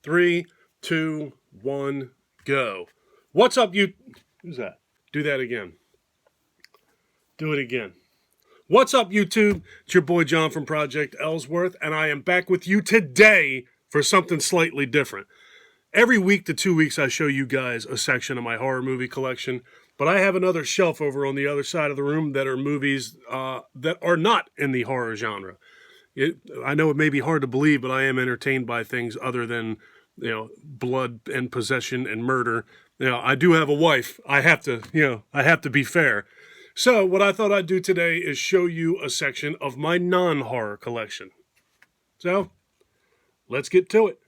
3, 2, 1, go. What's up, you... Who's that? Do that again. Do it again. What's up, YouTube? It's your boy John from Project Ellsworth, and I am back with you today for something slightly different. Every week to 2 weeks, I show you guys a section of my horror movie collection, but I have another shelf over on the other side of the room that are movies that are not in the horror genre. I know it may be hard to believe, but I am entertained by things other than, blood and possession and murder. I do have a wife. I have to be fair. So what I thought I'd do today is show you a section of my non-horror collection. So, let's get to it.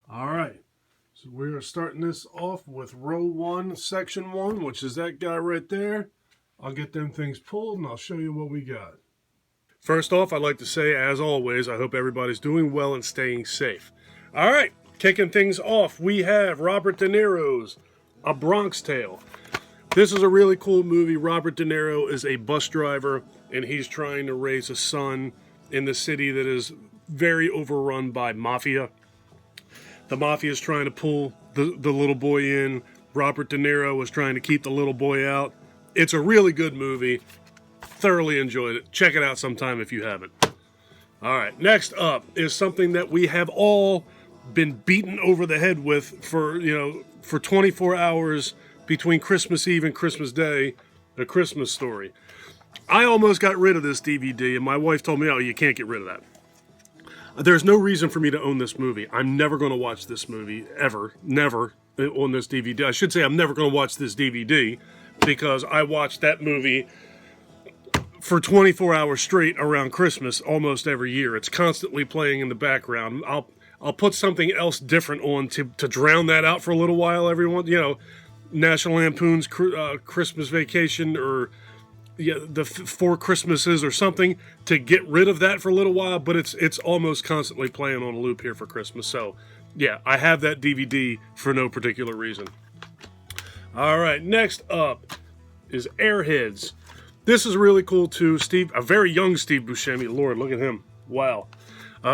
All right. So we're starting this off with row 1, section 1, which is that guy right there. I'll get them things pulled and I'll show you what we got. First off, I'd like to say, as always, I hope everybody's doing well and staying safe. All right, kicking things off, we have Robert De Niro's A Bronx Tale. This is a really cool movie. Robert De Niro is a bus driver, and he's trying to raise a son in the city that is very overrun by mafia. The mafia is trying to pull the little boy in. Robert De Niro is trying to keep the little boy out. It's a really good movie. Thoroughly enjoyed it. Check it out sometime if you haven't. All right, next up is something that we have all been beaten over the head with for 24 hours between Christmas Eve and Christmas Day, A Christmas Story. I almost got rid of this DVD, and my wife told me, oh, you can't get rid of that. There's no reason for me to own this movie. I'm never going to watch this movie, ever. Never on this DVD. I should say I'm never going to watch this DVD because I watched that movie for 24 hours straight around Christmas almost every year. It's constantly playing in the background. I'll put something else different on to drown that out for a little while every once, National Lampoon's Christmas Vacation or the Four Christmases or something to get rid of that for a little while, but it's almost constantly playing on a loop here for Christmas. So, yeah, I have that DVD for no particular reason. All right, next up is Airheads. This is really cool too. A very young Steve Buscemi. Lord, look at him. Wow.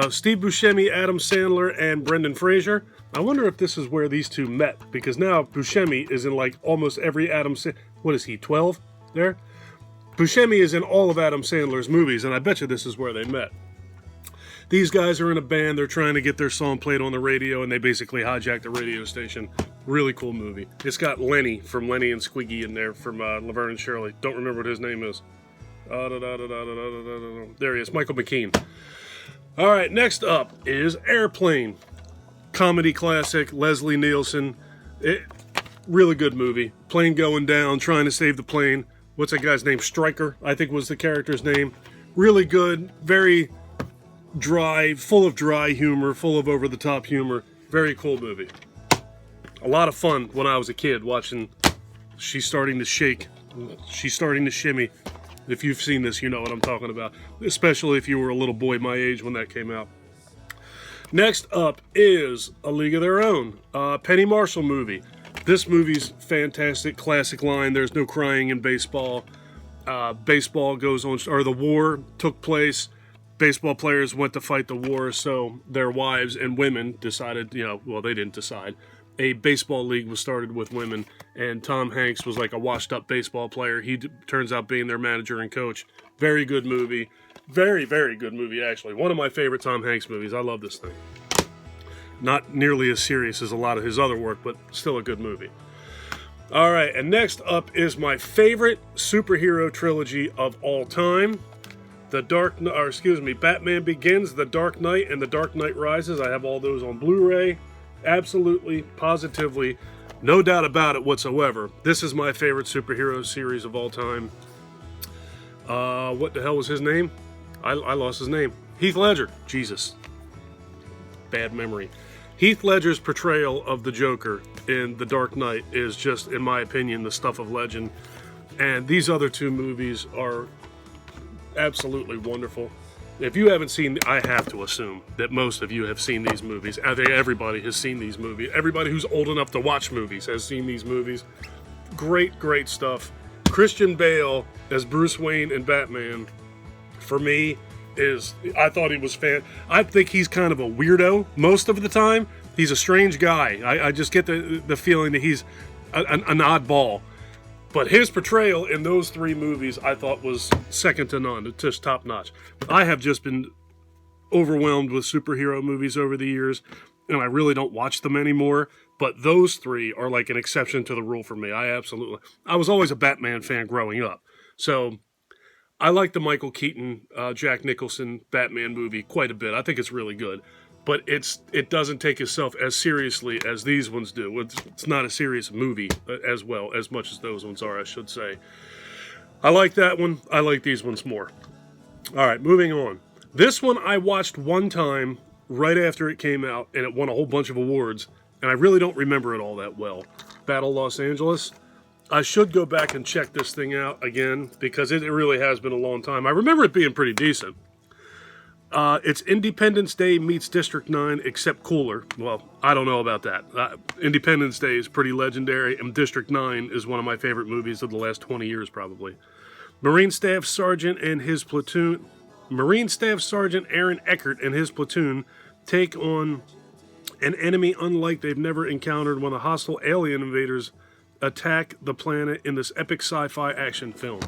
Steve Buscemi, Adam Sandler, and Brendan Fraser. I wonder if this is where these two met, because now Buscemi is in like almost every Adam Sandler. What is he, 12 there? Buscemi is in all of Adam Sandler's movies, and I bet you this is where they met. These guys are in a band. They're trying to get their song played on the radio, and they basically hijacked the radio station. Really cool movie. It's got Lenny from Lenny and Squiggy in there from Laverne and Shirley. Don't remember what his name is. There he is, Michael McKean. All right, next up is Airplane. Comedy classic, Leslie Nielsen. Really good movie. Plane going down, trying to save the plane. What's that guy's name? Stryker, I think was the character's name. Really good, very dry, full of dry humor, full of over-the-top humor. Very cool movie. A lot of fun when I was a kid watching She's Starting to Shake. She's Starting to Shimmy. If you've seen this, you know what I'm talking about. Especially if you were a little boy my age when that came out. Next up is A League of Their Own. Penny Marshall movie. This movie's fantastic, classic line, there's no crying in baseball. Baseball goes on, or the war took place. Baseball players went to fight the war, so their wives and women decided, they didn't decide. A baseball league was started with women, and Tom Hanks was like a washed-up baseball player. He turns out being their manager and coach. Very good movie. Very, very good movie, actually. One of my favorite Tom Hanks movies. I love this thing. Not nearly as serious as a lot of his other work, but still a good movie. All right, and next up is my favorite superhero trilogy of all time. Batman Begins, The Dark Knight, and The Dark Knight Rises. I have all those on Blu-ray. Absolutely, positively, no doubt about it whatsoever. This is my favorite superhero series of all time. What the hell was his name? I lost his name. Heath Ledger. Jesus. Bad memory. Heath Ledger's portrayal of the Joker in The Dark Knight is just, in my opinion, the stuff of legend. And these other two movies are absolutely wonderful. If you haven't seen, I have to assume that most of you have seen these movies. I think everybody has seen these movies. Everybody who's old enough to watch movies has seen these movies. great stuff. Christian Bale as Bruce Wayne and Batman, for me, I thought he was I think he's kind of a weirdo most of the time. He's a strange guy. I just get the feeling that he's an oddball. But his portrayal in those three movies, I thought was second to none, just top notch. I have just been overwhelmed with superhero movies over the years, and I really don't watch them anymore. But those three are like an exception to the rule for me. I was always a Batman fan growing up. So I like the Michael Keaton, Jack Nicholson Batman movie quite a bit. I think it's really good. But it doesn't take itself as seriously as these ones do. It's not a serious movie as much as those ones are, I should say. I like that one. I like these ones more. All right, moving on. This one I watched one time right after it came out, and it won a whole bunch of awards. And I really don't remember it all that well. Battle Los Angeles. I should go back and check this thing out again because it really has been a long time. I remember it being pretty decent. It's Independence Day meets District 9, except cooler. Well, I don't know about that. Independence Day is pretty legendary, and District 9 is one of my favorite movies of the last 20 years, probably. Marine Staff Sergeant Aaron Eckert and his platoon take on an enemy unlike they've never encountered when the hostile alien invaders attack the planet in this epic sci-fi action film.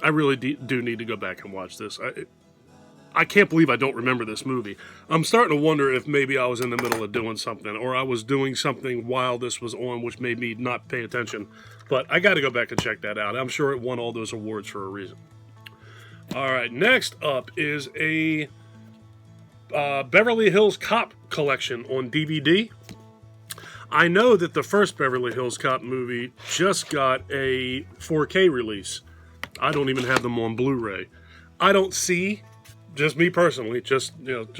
I really do need to go back and watch this. I can't believe I don't remember this movie. I'm starting to wonder if maybe I was in the middle of doing something, or I was doing something while this was on, which made me not pay attention. But I got to go back and check that out. I'm sure it won all those awards for a reason. All right, next up is a Beverly Hills Cop collection on DVD. I know that the first Beverly Hills Cop movie just got a 4K release. I don't even have them on Blu-ray. I don't see, just me personally, just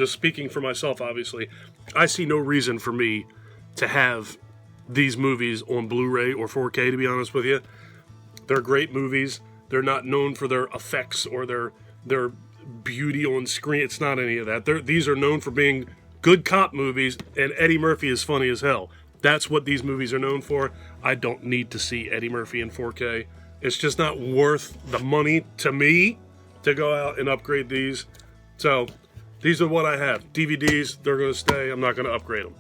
speaking for myself, obviously, I see no reason for me to have these movies on Blu-ray or 4K, to be honest with you. They're great movies. They're not known for their effects or their beauty on screen. It's not any of that. These are known for being good cop movies, and Eddie Murphy is funny as hell. That's what these movies are known for. I don't need to see Eddie Murphy in 4K. It's just not worth the money to me to go out and upgrade these. So these are what I have. DVDs, they're going to stay. I'm not going to upgrade them.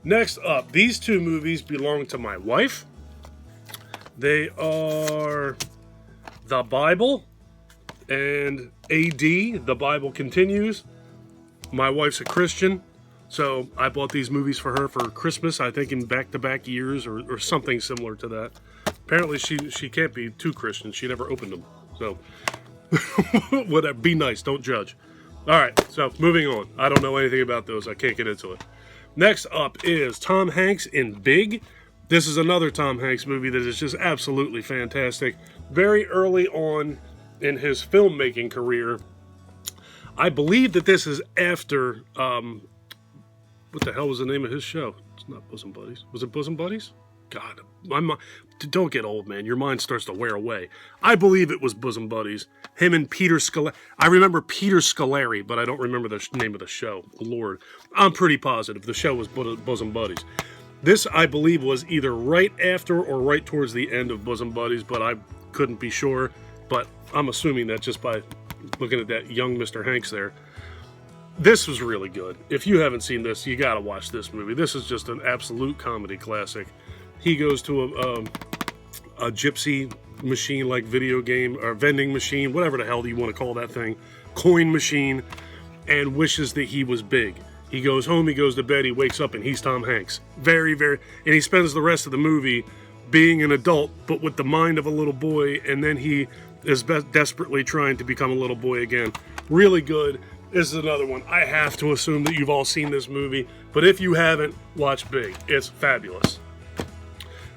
Next up, these two movies belong to my wife. They are The Bible and A.D. The Bible Continues. My wife's a Christian, so I bought these movies for her for Christmas, I think in back-to-back years or something similar to that. Apparently she can't be too Christian. She never opened them. So, whatever. Be nice. Don't judge. All right, so moving on. I don't know anything about those. I can't get into it. Next up is Tom Hanks in Big. This is another Tom Hanks movie that is just absolutely fantastic. Very early on in his filmmaking career. I believe that this is after, what the hell was the name of his show? It's not Bosom Buddies. Was it Bosom Buddies? God, don't get old, man. Your mind starts to wear away. I believe it was Bosom Buddies. Him and Peter Scolari. I remember Peter Scolari, but I don't remember the name of the show. Lord. I'm pretty positive the show was Bosom Buddies. This, I believe, was either right after or right towards the end of Bosom Buddies, but I couldn't be sure. But I'm assuming that just by looking at that young Mr. Hanks there. This was really good. If you haven't seen this, you gotta watch this movie. This is just an absolute comedy classic. He goes to a gypsy machine, like video game, or vending machine, whatever the hell you want to call that thing, coin machine, and wishes that he was big. He goes home, he goes to bed, he wakes up, and he's Tom Hanks. Very, very, and he spends the rest of the movie being an adult, but with the mind of a little boy, and then he is desperately trying to become a little boy again. Really good. This is another one. I have to assume that you've all seen this movie, but if you haven't, watch Big. It's fabulous.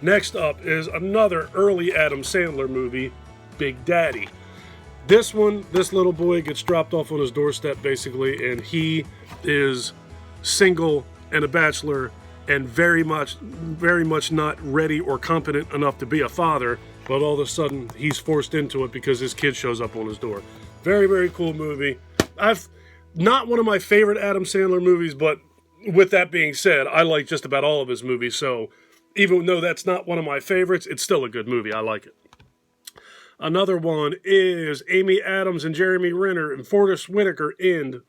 Next up is another early Adam Sandler movie, Big Daddy. This one, this little boy gets dropped off on his doorstep, basically, and he is single and a bachelor and very much not ready or competent enough to be a father, but all of a sudden he's forced into it because his kid shows up on his door. Very, very cool movie. Not one of my favorite Adam Sandler movies, but with that being said, I like just about all of his movies, so Even though that's not one of my favorites, it's still a good movie. I like it. Another one is Amy Adams and Jeremy Renner and Forrest Whitaker in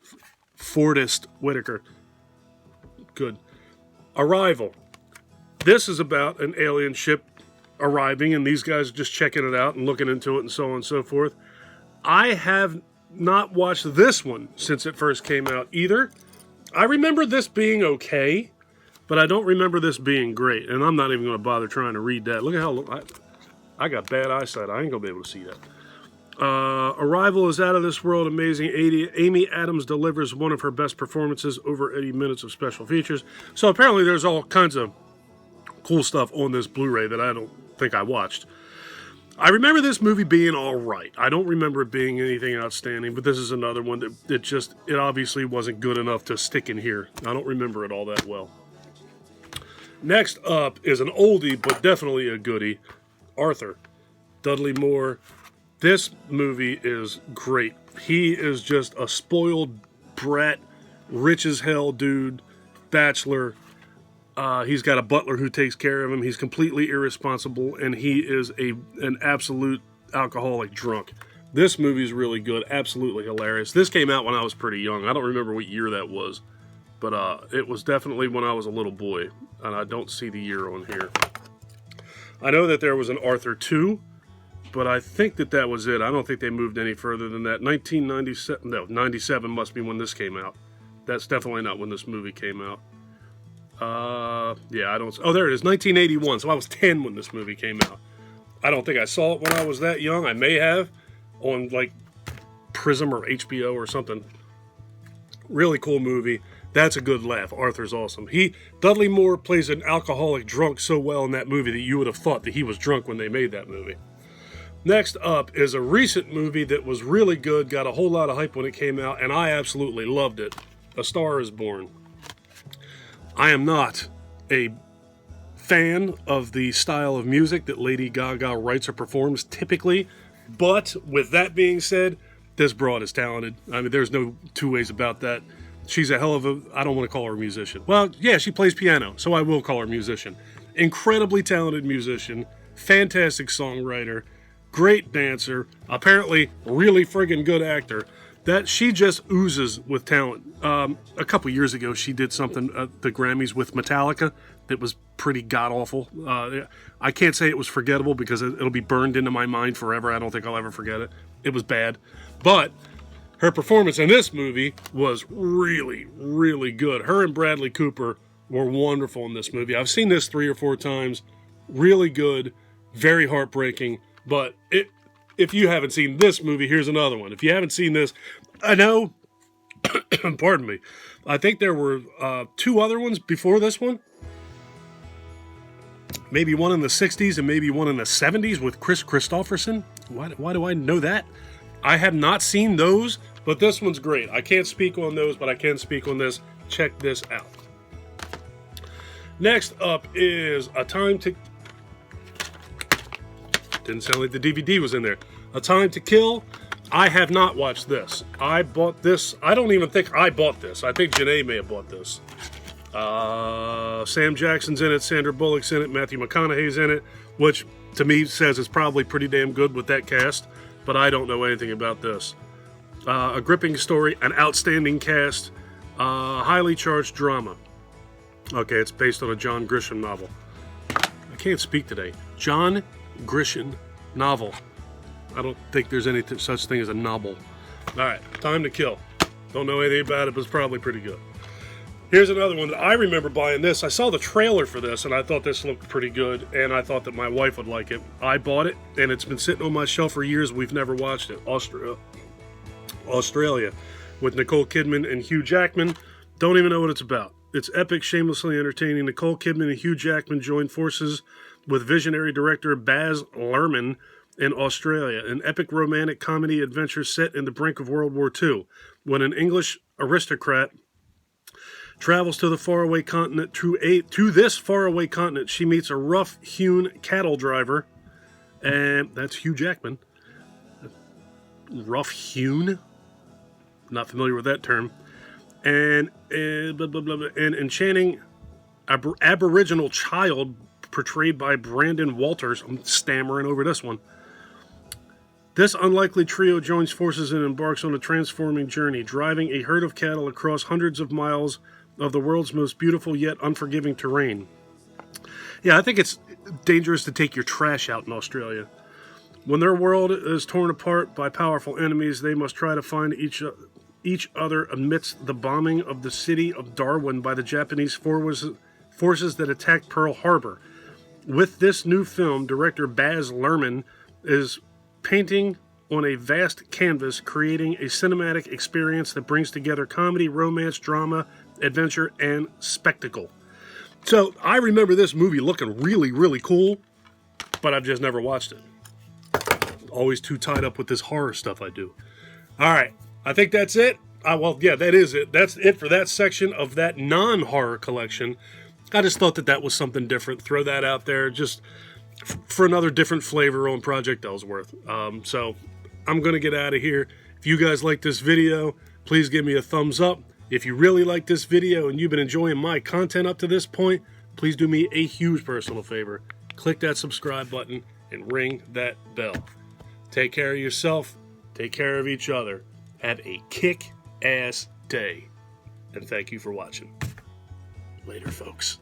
Good. Arrival. This is about an alien ship arriving, and these guys are just checking it out and looking into it and so on and so forth. I have not watched this one since it first came out either. I remember this being okay, but I don't remember this being great, and I'm not even going to bother trying to read that. Look at how I got bad eyesight. I ain't going to be able to see that. Arrival is out of this world amazing. Amy Adams delivers one of her best performances, over 80 minutes of special features. So apparently there's all kinds of cool stuff on this Blu-ray that I don't think I watched. I remember this movie being all right. I don't remember it being anything outstanding, but this is another one that it obviously wasn't good enough to stick in here. I don't remember it all that well. Next up is an oldie, but definitely a goodie. Arthur. Dudley Moore. This movie is great. He is just a spoiled brat, rich as hell dude, bachelor. He's got a butler who takes care of him. He's completely irresponsible, and he is an absolute alcoholic drunk. This movie is really good, absolutely hilarious. This came out when I was pretty young. I don't remember what year that was, but it was definitely when I was a little boy, and I don't see the year on here. I know that there was an Arthur 2, but I think that was it. I don't think they moved any further than that. 1997, no, 97 must be when this came out. That's definitely not when this movie came out. Yeah, I don't... Oh, there it is, 1981, so I was 10 when this movie came out. I don't think I saw it when I was that young. I may have, on, like, Prism or HBO or something. Really cool movie. That's a good laugh. Arthur's awesome. Dudley Moore plays an alcoholic drunk so well in that movie that you would have thought that he was drunk when they made that movie. Next up is a recent movie that was really good, got a whole lot of hype when it came out, and I absolutely loved it. A Star is Born. I am not a fan of the style of music that Lady Gaga writes or performs typically, but with that being said, this broad is talented. I mean, there's no two ways about that. She's a hell of a... I don't want to call her a musician. Well, yeah, she plays piano, so I will call her a musician. Incredibly talented musician, fantastic songwriter, great dancer, apparently really friggin' good actor. That she just oozes with talent. A couple years ago, she did something at the Grammys with Metallica that was pretty god-awful. I can't say it was forgettable because it'll be burned into my mind forever. I don't think I'll ever forget it. It was bad. But her performance in this movie was really, really good. Her and Bradley Cooper were wonderful in this movie. I've seen this 3 or 4 times. Really good, very heartbreaking. But if you haven't seen this movie, here's another one. If you haven't seen this, I know, pardon me, I think there were 2 other ones before this one. Maybe one in the 60s and maybe one in the 70s with Chris Christopherson. Why do I know that? I have not seen those, but this one's great. I can't speak on those, but I can speak on this. Check this out. Next up is A Time to... Didn't sound like the DVD was in there. A Time to Kill. I have not watched this. I bought this. I don't even think I bought this. I think Janae may have bought this. Sam Jackson's in it. Sandra Bullock's in it. Matthew McConaughey's in it. Which, to me, says it's probably pretty damn good with that cast. But I don't know anything about this. A gripping story. An outstanding cast. Highly charged drama. Okay, it's based on a John Grisham novel. I can't speak today. John Grisham novel. I don't think there's any such thing as a novel. Alright, Time to Kill. Don't know anything about it, but it's probably pretty good. Here's another one that I remember buying this. I saw the trailer for this, and I thought this looked pretty good, and I thought that my wife would like it. I bought it, and it's been sitting on my shelf for years. We've never watched it. Australia, with Nicole Kidman and Hugh Jackman. Don't even know what it's about. It's epic, shamelessly entertaining. Nicole Kidman and Hugh Jackman join forces with visionary director Baz Luhrmann in Australia, an epic romantic comedy adventure set in the brink of World War II, when an English aristocrat travels to the faraway continent. To this faraway continent, she meets a rough-hewn cattle driver, and that's Hugh Jackman. Rough-hewn? Not familiar with that term. And an enchanting Aboriginal child portrayed by Brandon Walters. I'm stammering over this one. This unlikely trio joins forces and embarks on a transforming journey, driving a herd of cattle across hundreds of miles of the world's most beautiful yet unforgiving terrain. Yeah, I think it's dangerous to take your trash out in Australia. When their world is torn apart by powerful enemies, they must try to find each other amidst the bombing of the city of Darwin by the Japanese forces that attacked Pearl Harbor. With this new film, director Baz Luhrmann is painting on a vast canvas, creating a cinematic experience that brings together comedy, romance, drama, adventure, and spectacle. So, I remember this movie looking really, really cool, but I've just never watched it. Always too tied up with this horror stuff I do. Alright, I think that's it. Well, yeah, that is it. That's it for that section of that non-horror collection. I just thought that was something different. Throw that out there just for another different flavor on Project Ellsworth. So I'm going to get out of here. If you guys like this video, please give me a thumbs up. If you really like this video and you've been enjoying my content up to this point, please do me a huge personal favor. Click that subscribe button and ring that bell. Take care of yourself. Take care of each other. Have a kick-ass day. And thank you for watching. Later, folks.